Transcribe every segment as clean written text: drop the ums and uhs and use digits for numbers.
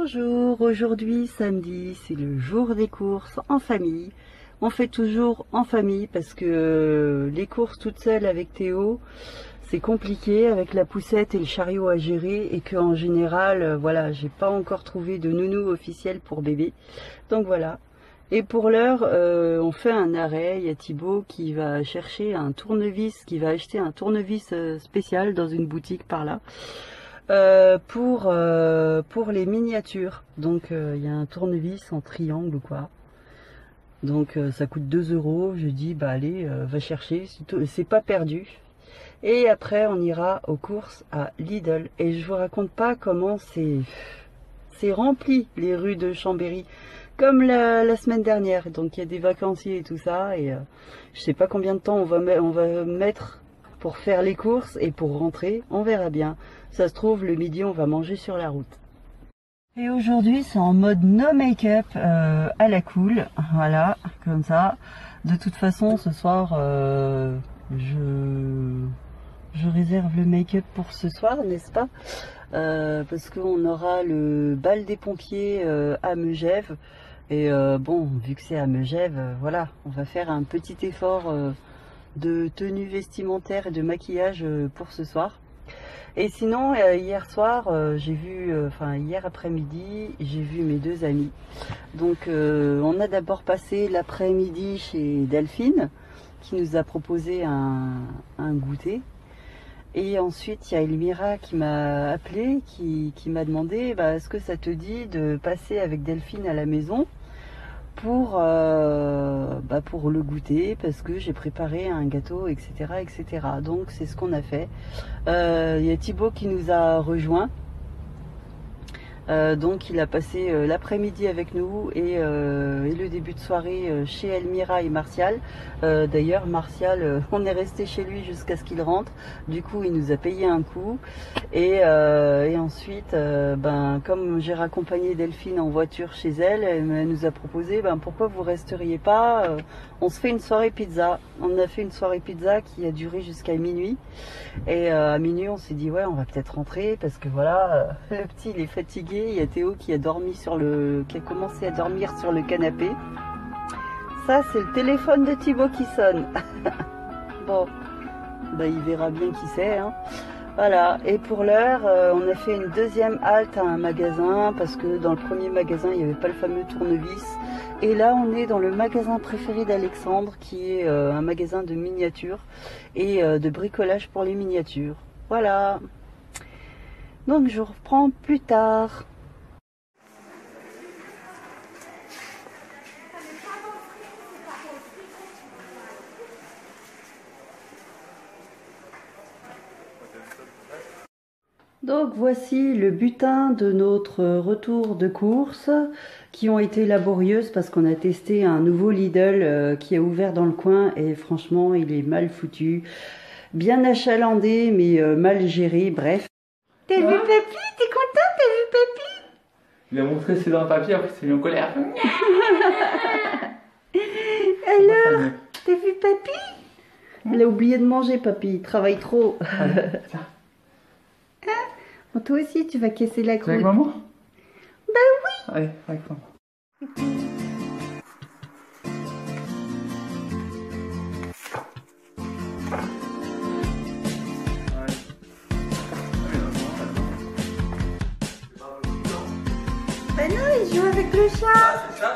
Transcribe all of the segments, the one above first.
Bonjour, aujourd'hui samedi, c'est le jour des courses en famille. On fait toujours en famille parce que les courses toutes seules avec Théo, c'est compliqué avec la poussette et le chariot à gérer et que en général, voilà, j'ai pas encore trouvé de nounou officiel pour bébé. Donc voilà. Et pour l'heure, on fait un arrêt. Il y a Thibaut qui va chercher un tournevis, qui va acheter un tournevis spécial dans une boutique par là. Pour les miniatures. Donc il y a un tournevis en triangle ou quoi. Donc ça coûte 2 euros. Je dis bah allez, va chercher, c'est pas perdu. Et après on ira aux courses à Lidl. Et je vous raconte pas comment c'est rempli les rues de Chambéry. Comme la semaine dernière. Donc il y a des vacanciers et tout ça. Et je sais pas combien de temps on va mettre pour faire les courses et pour rentrer. On verra bien. Ça se trouve, le midi, on va manger sur la route. Et aujourd'hui, c'est en mode no make-up à la cool. Voilà, comme ça. De toute façon, ce soir, je réserve le make-up pour ce soir, n'est-ce pas? Parce qu'on aura le bal des pompiers à Megève. Et bon, vu que c'est à Megève, voilà, on va faire un petit effort de tenue vestimentaire et de maquillage pour ce soir. Et sinon, hier soir, j'ai vu, hier après-midi, j'ai vu mes deux amis. Donc, on a d'abord passé l'après-midi chez Delphine, qui nous a proposé un goûter. Et ensuite, il y a Elmira qui m'a appelé, qui m'a demandé, est-ce que ça te dit de passer avec Delphine à la maison pour le goûter, parce que j'ai préparé un gâteau, etc. etc. Donc c'est ce qu'on a fait. Il y a Thibaut qui nous a rejoint. Donc il a passé l'après-midi avec nous et le début de soirée chez Elmira et Martial. D'ailleurs Martial, on est resté chez lui jusqu'à ce qu'il rentre. Du coup il nous a payé un coup. Et ensuite, comme j'ai raccompagné Delphine en voiture chez elle, elle nous a proposé pourquoi vous resteriez pas, on se fait une soirée pizza. On a fait une soirée pizza qui a duré jusqu'à minuit. Et à minuit on s'est dit ouais, on va peut-être rentrer parce que voilà, le petit il est fatigué. Il y a Théo qui a commencé à dormir sur le canapé. Ça c'est le téléphone de Thibaut qui sonne. Bon, il verra bien qui c'est, hein. Voilà, et pour l'heure, on a fait une deuxième halte à un magasin parce que dans le premier magasin, il n'y avait pas le fameux tournevis. Et là, on est dans le magasin préféré d'Alexandre qui est un magasin de miniatures et de bricolage pour les miniatures. Voilà. Donc, je reprends plus tard. Donc voici le butin de notre retour de course qui ont été laborieuses parce qu'on a testé un nouveau Lidl qui a ouvert dans le coin et franchement il est mal foutu, bien achalandé mais mal géré, bref. T'as vu papy? T'es content? T'as vu papy? Il a montré ses dents à papy, après il s'est mis en colère. Alors, t'as vu papy? Elle a oublié de manger papy, il travaille trop. Bon, toi aussi, tu vas casser la croûte. Avec maman? Bah oui. Allez, avec maman. Bah non, il joue avec le chat. Ah, c'est ça?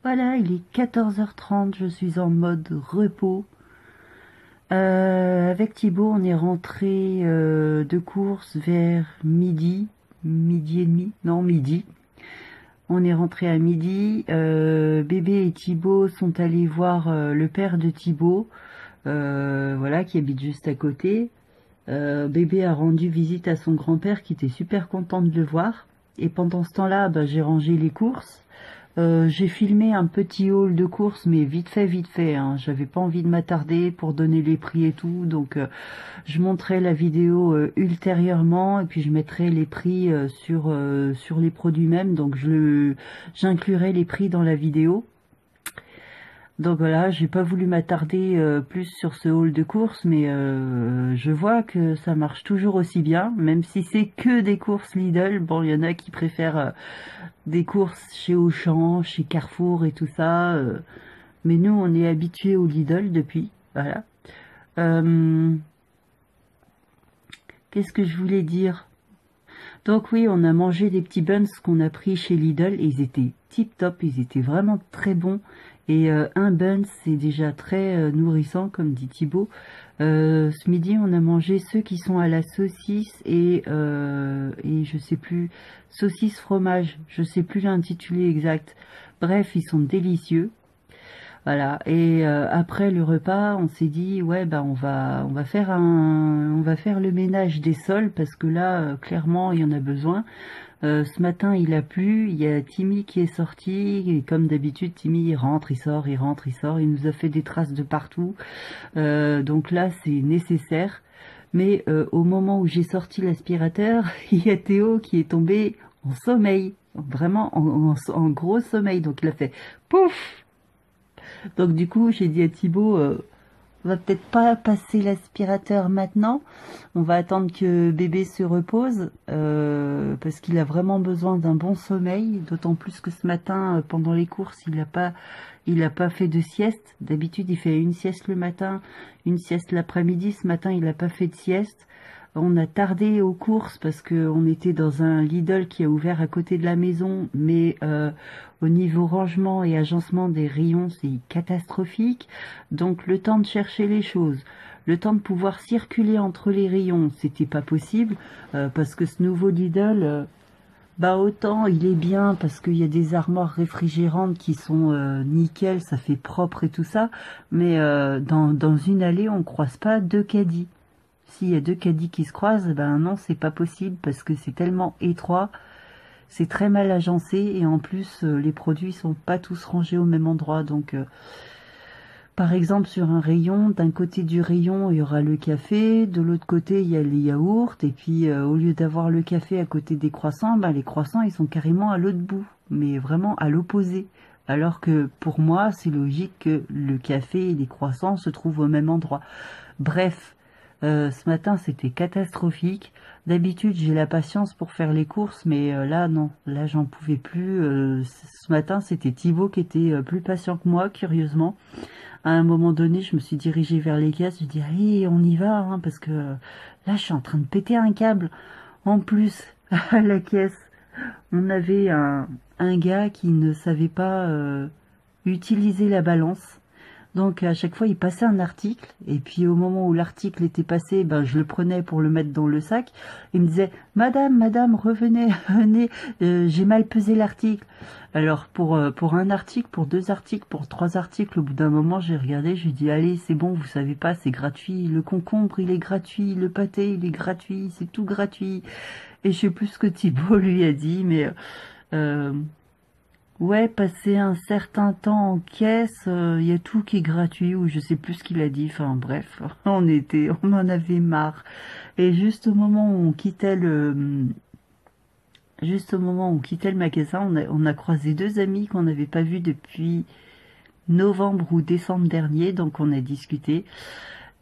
Voilà, il est 14h30, je suis en mode repos. Avec Thibaut, on est rentré de course vers midi et demi, non midi. On est rentré à midi. Bébé et Thibaut sont allés voir le père de Thibaut, voilà, qui habite juste à côté. Bébé a rendu visite à son grand-père qui était super content de le voir. Et pendant ce temps-là, bah, j'ai rangé les courses. J'ai filmé un petit haul de courses, mais vite fait, hein. J'avais pas envie de m'attarder pour donner les prix et tout, donc je montrerai la vidéo ultérieurement, et puis je mettrai les prix sur les produits même, donc j'inclurai les prix dans la vidéo. Donc voilà, j'ai pas voulu m'attarder plus sur ce haul de courses, mais je vois que ça marche toujours aussi bien, même si c'est que des courses Lidl. Bon, il y en a qui préfèrent des courses chez Auchan, chez Carrefour et tout ça, mais nous on est habitués au Lidl depuis, voilà. Euh, Qu'est-ce que je voulais dire? Donc oui, on a mangé des petits buns qu'on a pris chez Lidl, et ils étaient tip top, ils étaient vraiment très bons. Et un bun, c'est déjà très nourrissant, comme dit Thibaut. Ce midi, on a mangé ceux qui sont à la saucisse et je sais plus, saucisse fromage, je sais plus l'intitulé exact. Bref, ils sont délicieux. Voilà. Et après le repas, on s'est dit ouais bah on va faire le ménage des sols, parce que là clairement il y en a besoin. Ce matin il a plu, il y a Timmy qui est sorti, et comme d'habitude Timmy il rentre, il sort, il rentre, il sort, il nous a fait des traces de partout. Donc là c'est nécessaire. Mais au moment où j'ai sorti l'aspirateur, il y a Théo qui est tombé en sommeil, vraiment en gros sommeil. Donc il a fait pouf. Donc du coup, j'ai dit à Thibaut, on va peut-être pas passer l'aspirateur maintenant. On va attendre que bébé se repose, parce qu'il a vraiment besoin d'un bon sommeil. D'autant plus que ce matin, pendant les courses, il a pas fait de sieste. D'habitude, il fait une sieste le matin, une sieste l'après-midi. Ce matin, il a pas fait de sieste. On a tardé aux courses parce qu'on était dans un Lidl qui a ouvert à côté de la maison, mais au niveau rangement et agencement des rayons, c'est catastrophique. Donc le temps de chercher les choses, le temps de pouvoir circuler entre les rayons, c'était pas possible, parce que ce nouveau Lidl, bah autant il est bien parce qu'il y a des armoires réfrigérantes qui sont nickel, ça fait propre et tout ça, mais dans une allée, on croise pas deux caddies. S'il y a deux caddies qui se croisent, ben non, c'est pas possible parce que c'est tellement étroit, c'est très mal agencé, et en plus les produits sont pas tous rangés au même endroit. Donc par exemple sur un rayon, d'un côté du rayon il y aura le café, de l'autre côté il y a les yaourts, et puis au lieu d'avoir le café à côté des croissants, ben les croissants ils sont carrément à l'autre bout, mais vraiment à l'opposé. Alors que pour moi c'est logique que le café et les croissants se trouvent au même endroit. Bref. Ce matin c'était catastrophique. D'habitude j'ai la patience pour faire les courses, mais là non, là j'en pouvais plus. Ce matin c'était Thibaut qui était plus patient que moi, curieusement. À un moment donné je me suis dirigée vers les caisses, j'ai dit allez on y va, hein, parce que là je suis en train de péter un câble. En plus à la caisse on avait un gars qui ne savait pas utiliser la balance. Donc à chaque fois il passait un article, et puis au moment où l'article était passé, ben je le prenais pour le mettre dans le sac. Il me disait madame revenez, venez, j'ai mal pesé l'article. Alors pour un article, pour deux articles, pour trois articles, au bout d'un moment j'ai regardé, j'ai dit allez c'est bon, vous savez pas, c'est gratuit, le concombre il est gratuit, le pâté il est gratuit, c'est tout gratuit. Et je sais plus ce que Thibaut lui a dit, mais ouais, passer un certain temps en caisse, il y a tout qui est gratuit, ou je sais plus ce qu'il a dit. Enfin bref, on en avait marre. Et juste au moment où on quittait le magasin, on a croisé deux amis qu'on n'avait pas vus depuis novembre ou décembre dernier, donc on a discuté.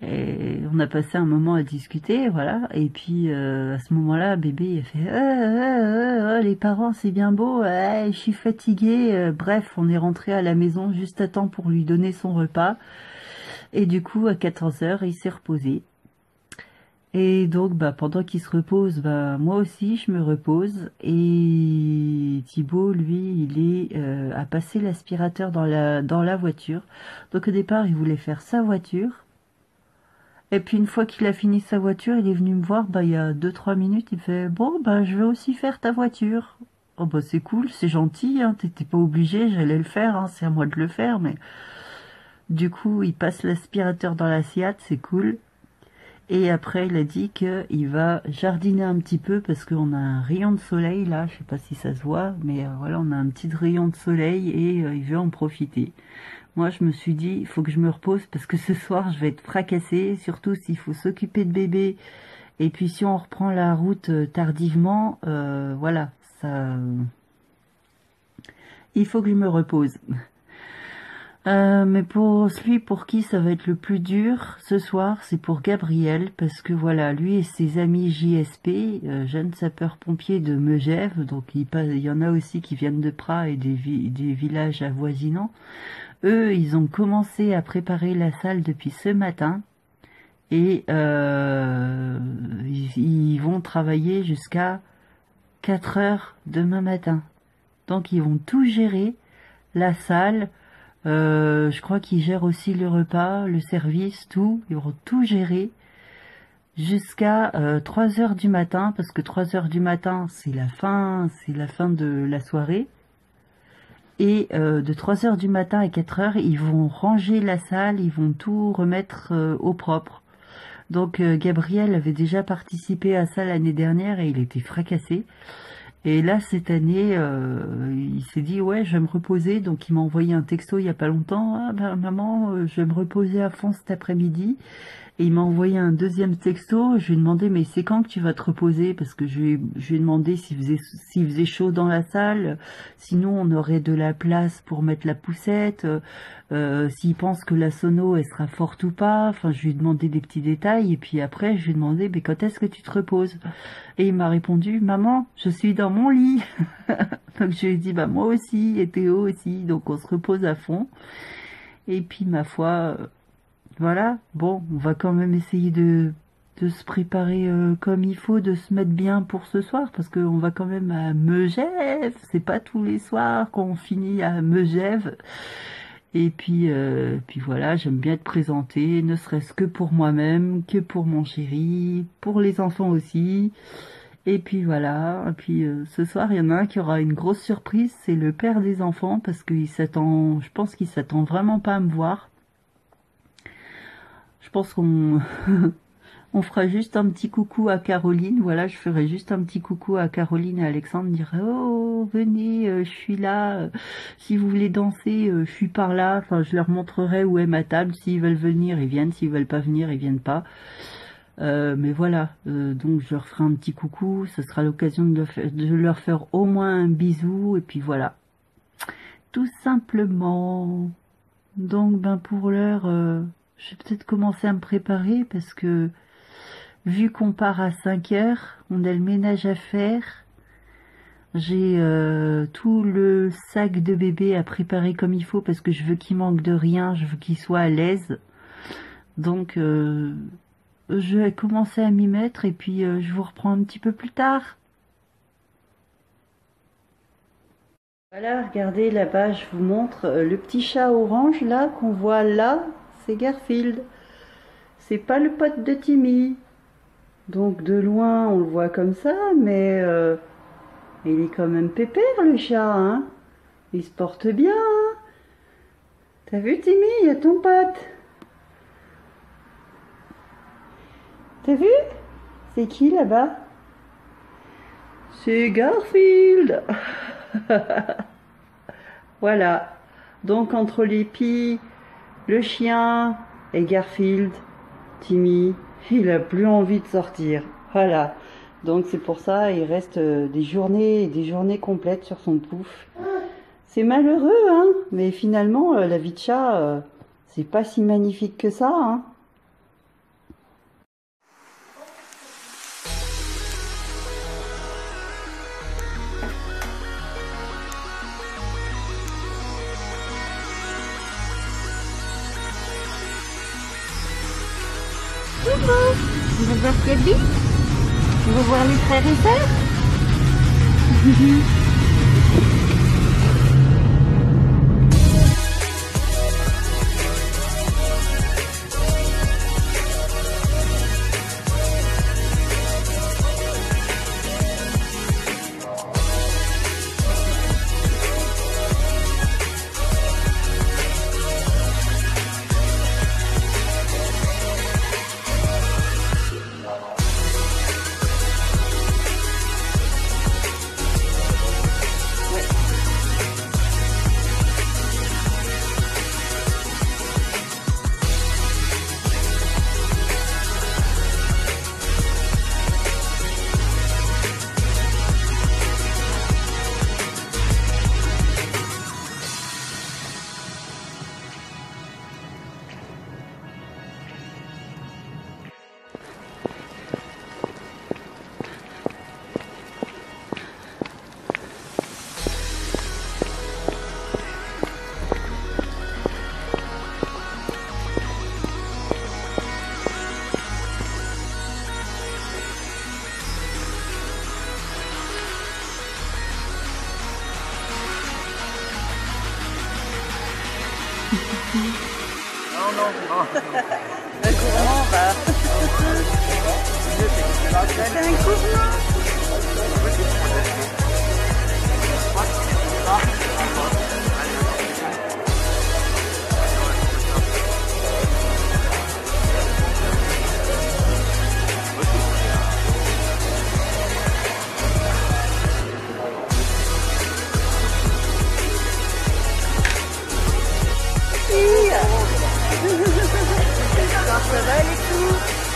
Et on a passé un moment à discuter, voilà. Et puis à ce moment-là, bébé il a fait les parents c'est bien beau, je suis fatiguée. Bref, on est rentré à la maison juste à temps pour lui donner son repas. Et du coup, à 14 heures, il s'est reposé. Et donc, bah, pendant qu'il se repose, bah, moi aussi, je me repose. Et Thibaut, lui, il est à passer l'aspirateur dans la voiture. Donc au départ, il voulait faire sa voiture. Et puis une fois qu'il a fini sa voiture, il est venu me voir, bah il y a 2-3 minutes, il fait bon bah je vais aussi faire ta voiture. Oh bah c'est cool, c'est gentil, hein, t'étais pas obligé, j'allais le faire, hein, c'est à moi de le faire, mais du coup il passe l'aspirateur dans la Seat, c'est cool. Et après, il a dit qu'il va jardiner un petit peu parce qu'on a un rayon de soleil là. Je sais pas si ça se voit, mais voilà, on a un petit rayon de soleil et il veut en profiter. Moi, je me suis dit, il faut que je me repose parce que ce soir, je vais être fracassée, surtout s'il faut s'occuper de bébé. Et puis, si on reprend la route tardivement, voilà, ça, il faut que je me repose. Mais pour celui pour qui ça va être le plus dur ce soir, c'est pour Gabriel, parce que voilà, lui et ses amis JSP, jeunes sapeurs-pompiers de Megève, donc il y en a aussi qui viennent de Pras et des villages avoisinants. Eux, ils ont commencé à préparer la salle depuis ce matin, et ils vont travailler jusqu'à 4 heures demain matin. Donc ils vont tout gérer, la salle. Je crois qu'ils gèrent aussi le repas, le service, tout. Ils vont tout gérer jusqu'à 3 heures du matin, parce que 3 heures du matin, c'est la fin de la soirée. Et de 3 heures du matin à 4 heures, ils vont ranger la salle, ils vont tout remettre au propre. Donc Gabriel avait déjà participé à ça l'année dernière et il était fracassé. Et là, cette année, il s'est dit, ouais, je vais me reposer. Donc, il m'a envoyé un texto il y a pas longtemps. Ah, ben, maman, je vais me reposer à fond cet après-midi. Et il m'a envoyé un deuxième texto. Je lui ai demandé, mais c'est quand que tu vas te reposer? Parce que je lui ai demandé s'il faisait chaud dans la salle. Sinon, on aurait de la place pour mettre la poussette. S'il pense que la sono, elle sera forte ou pas. Enfin, je lui ai demandé des petits détails. Et puis après, je lui ai demandé, mais quand est-ce que tu te reposes? Et il m'a répondu, maman, je suis dans mon lit. Donc, je lui ai dit, bah, moi aussi, et Théo aussi. Donc, on se repose à fond. Et puis, ma foi, voilà, bon, on va quand même essayer de se préparer comme il faut, de se mettre bien pour ce soir, parce qu'on va quand même à Megève, c'est pas tous les soirs qu'on finit à Megève. Et puis voilà, j'aime bien être présentée, ne serait-ce que pour moi-même, que pour mon chéri, pour les enfants aussi. Et puis voilà, et puis ce soir, il y en a un qui aura une grosse surprise, c'est le père des enfants, parce qu'il s'attend, je pense qu'il s'attend vraiment pas à me voir. Je pense qu'on on fera juste un petit coucou à Caroline. Voilà, je ferai juste un petit coucou à Caroline et Alexandre. Dirai, oh, venez, je suis là. Si vous voulez danser, je suis par là. Enfin, je leur montrerai où est ma table. S'ils veulent venir, ils viennent. S'ils veulent pas venir, ils viennent pas. Mais voilà, donc je leur ferai un petit coucou. Ce sera l'occasion de leur faire au moins un bisou. Et puis voilà, tout simplement. Donc, ben pour l'heure... je vais peut-être commencer à me préparer parce que vu qu'on part à 5 heures, on a le ménage à faire. J'ai tout le sac de bébé à préparer comme il faut parce que je veux qu'il manque de rien, je veux qu'il soit à l'aise. Donc je vais commencer à m'y mettre et puis je vous reprends un petit peu plus tard. Voilà, regardez là-bas, je vous montre le petit chat orange là qu'on voit là, c'est Garfield. C'est pas le pote de Timmy. Donc de loin, on le voit comme ça, mais il est quand même pépère le chat, hein. Il se porte bien, hein. T'as vu Timmy, il y a ton pote. T'as vu? C'est qui là-bas? C'est Garfield. Voilà. Donc entre les pies, le chien et Garfield, Timmy, il a plus envie de sortir. Voilà. Donc c'est pour ça, il reste des journées complètes sur son pouf. C'est malheureux, hein. Mais finalement, la vie de chat, c'est pas si magnifique que ça, hein. Tu veux voir Gabi? Tu veux voir les frères et sœurs? Non, non, non. Un gourmand, bah. C'est un gourmand. Ça va les tout.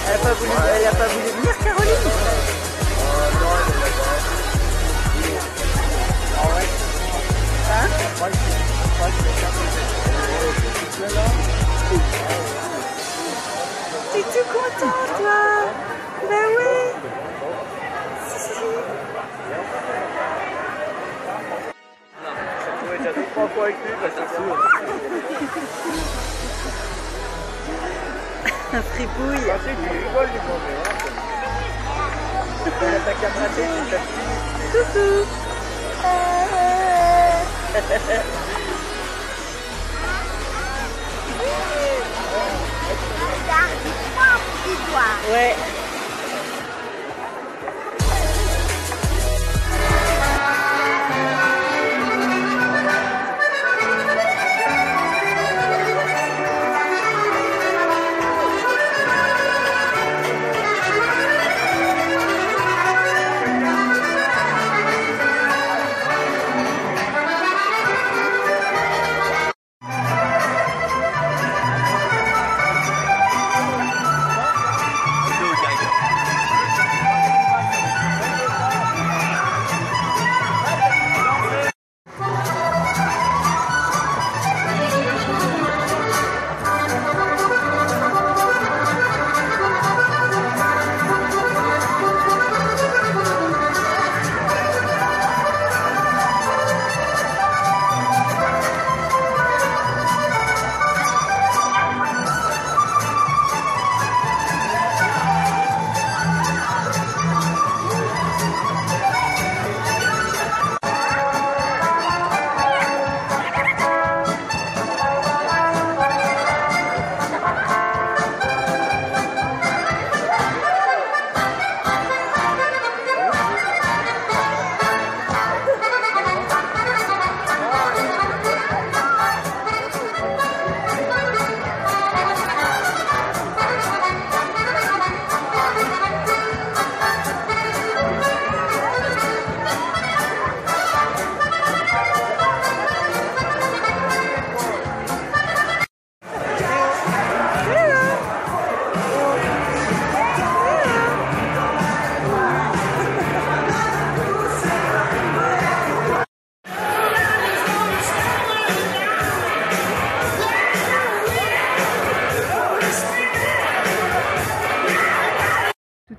Elle a pas voulu venir, Caroline. Hein? T'es tout content, toi? Ben oui. Si. Ouais, j'ai fait 3 fois avec lui, parce que Un fripouille. tu rigoles du mauvais, hein. Ta caméra, c'est ta fille. Coucou. Ouais.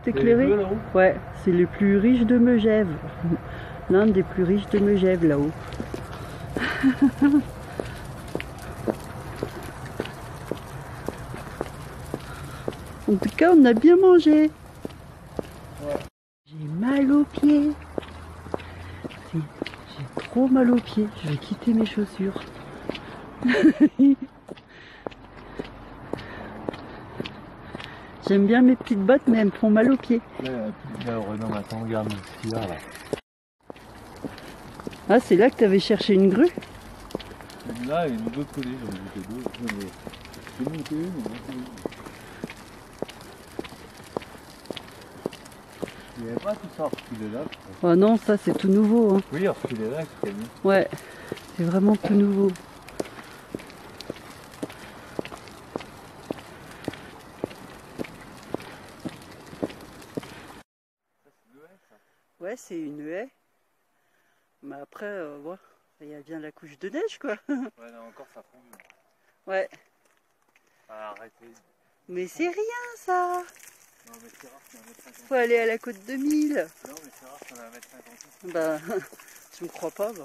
Éclairé. Ouais, c'est le plus riche de Megève. L'un des plus riches de Megève là-haut. En tout cas, on a bien mangé. Ouais. J'ai mal aux pieds. J'ai trop mal aux pieds. Je vais quitter mes chaussures. J'aime bien mes petites bottes, mais elles me font mal aux pieds. Là, non, attends, regarde ce qu'il y a là. Ah, c'est là que tu avais cherché une grue? Là, il y a une autre côté, j'en ai monté deux. J'ai monté une, il n'y avait pas tout ça refilé là. Oh non, ça c'est tout nouveau. Hein. Oui, refilé là, c'était bien. Ouais, c'est vraiment tout nouveau. Ouais, c'est une haie. Mais après, ouais, il y a bien la couche de neige, quoi. Ouais, là encore, ça fond. Ouais. Ah, arrêtez. Mais c'est rien, ça. Non, mais c'est rare, c'est 1m50. Faut aller à la côte 2000. Non, mais c'est rare, c'est 1m50. Bah, tu me crois pas, bah.